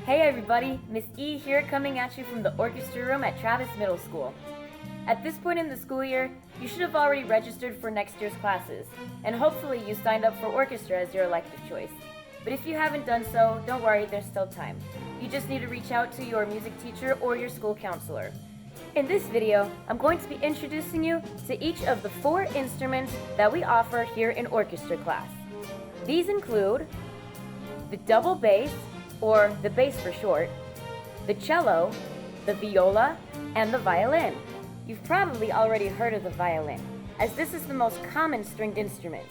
Hey everybody, Miss E here coming at you from the orchestra room at Travis Middle School. At this point in the school year, you should have already registered for next year's classes, and hopefully you signed up for orchestra as your elective choice. But if you haven't done so, don't worry, there's still time. You just need to reach out to your music teacher or your school counselor. In this video, I'm going to be introducing you to each of the 4 instruments that we offer here in orchestra class. These include the double bass, or the bass for short, the cello, the viola, and the violin. You've probably already heard of the violin, as this is the most common stringed instrument.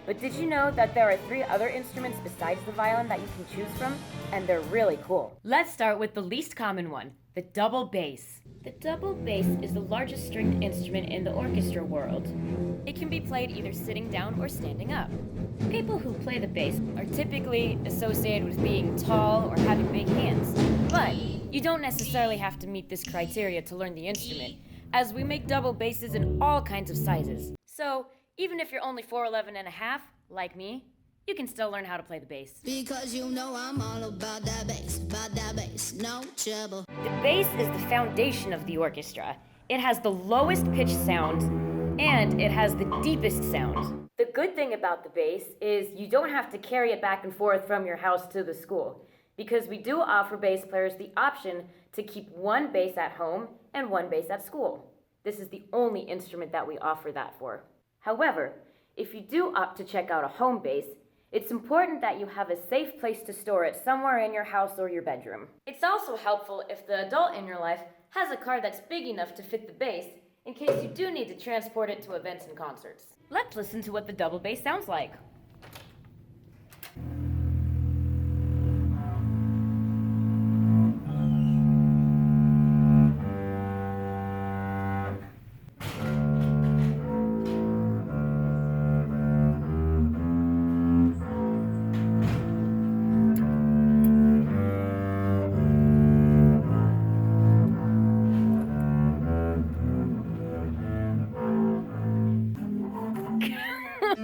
But did you know that there are 3 other instruments besides the violin that you can choose from? And they're really cool. Let's start with the least common one, the double bass. The double bass is the largest stringed instrument in the orchestra world. It can be played either sitting down or standing up. People who play the bass are typically associated with being tall or having big hands, but you don't necessarily have to meet this criteria to learn the instrument, as we make double basses in all kinds of sizes. So, even if you're only 4'11 and a half, like me, you can still learn how to play the bass. Because you know I'm all about that bass, no trouble. The bass is the foundation of the orchestra. It has the lowest pitch sound, and it has the deepest sound. The good thing about the bass is you don't have to carry it back and forth from your house to the school, because we do offer bass players the option to keep one bass at home and one bass at school. This is the only instrument that we offer that for. However, if you do opt to check out a home bass, it's important that you have a safe place to store it somewhere in your house or your bedroom. It's also helpful if the adult in your life has a car that's big enough to fit the bass in case you do need to transport it to events and concerts. Let's listen to what the double bass sounds like.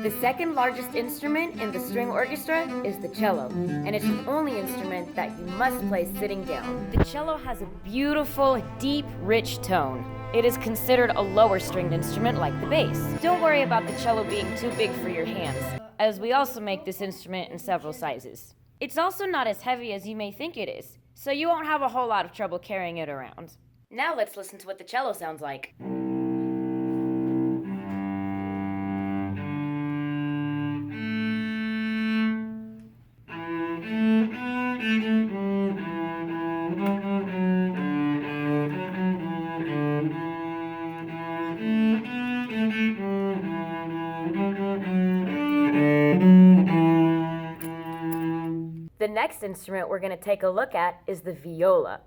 The second largest instrument in the string orchestra is the cello, and it's the only instrument that you must play sitting down. The cello has a beautiful, deep, rich tone. It is considered a lower stringed instrument like the bass. Don't worry about the cello being too big for your hands, as we also make this instrument in several sizes. It's also not as heavy as you may think it is, so you won't have a whole lot of trouble carrying it around. Now let's listen to what the cello sounds like. The next instrument we're going to take a look at is the viola.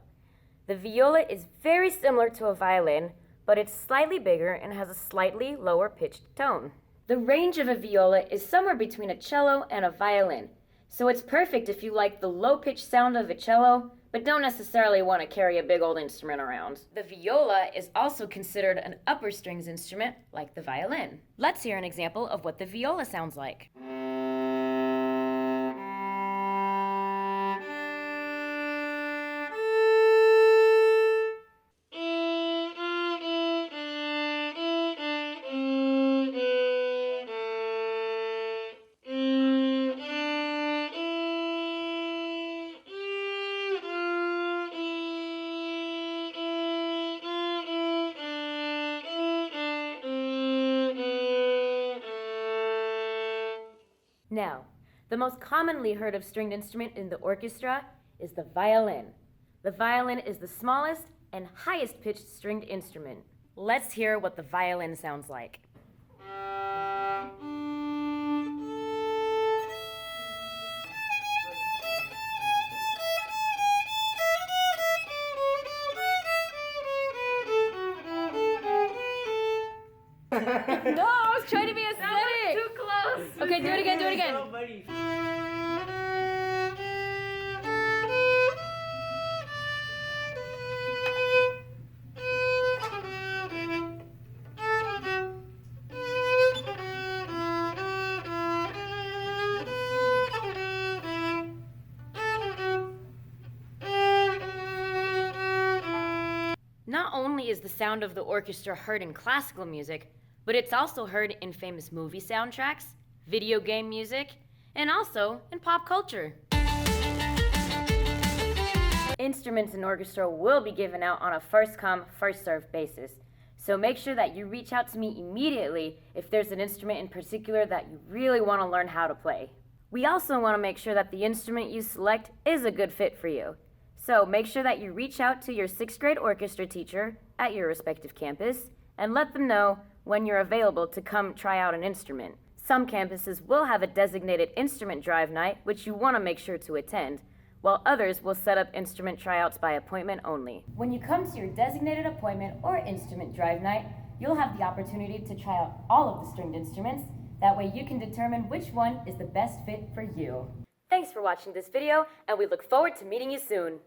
The viola is very similar to a violin, but it's slightly bigger and has a slightly lower pitched tone. The range of a viola is somewhere between a cello and a violin, so it's perfect if you like the low pitched sound of a cello, but don't necessarily want to carry a big old instrument around. The viola is also considered an upper strings instrument like the violin. Let's hear an example of what the viola sounds like. Now, the most commonly heard of stringed instrument in the orchestra is the violin. The violin is the smallest and highest pitched stringed instrument. Let's hear what the violin sounds like. No, I was trying to be aesthetic. That was too close. Okay, do it again, do it again. Not only is the sound of the orchestra heard in classical music, but it's also heard in famous movie soundtracks, video game music, and also in pop culture. Instruments in orchestra will be given out on a first-come, first-served basis, so make sure that you reach out to me immediately if there's an instrument in particular that you really want to learn how to play. We also want to make sure that the instrument you select is a good fit for you. So make sure that you reach out to your 6th grade orchestra teacher at your respective campus and let them know when you're available to come try out an instrument. Some campuses will have a designated instrument drive night, which you want to make sure to attend, while others will set up instrument tryouts by appointment only. When you come to your designated appointment or instrument drive night, you'll have the opportunity to try out all of the stringed instruments. That way you can determine which one is the best fit for you. Thanks for watching this video, and we look forward to meeting you soon.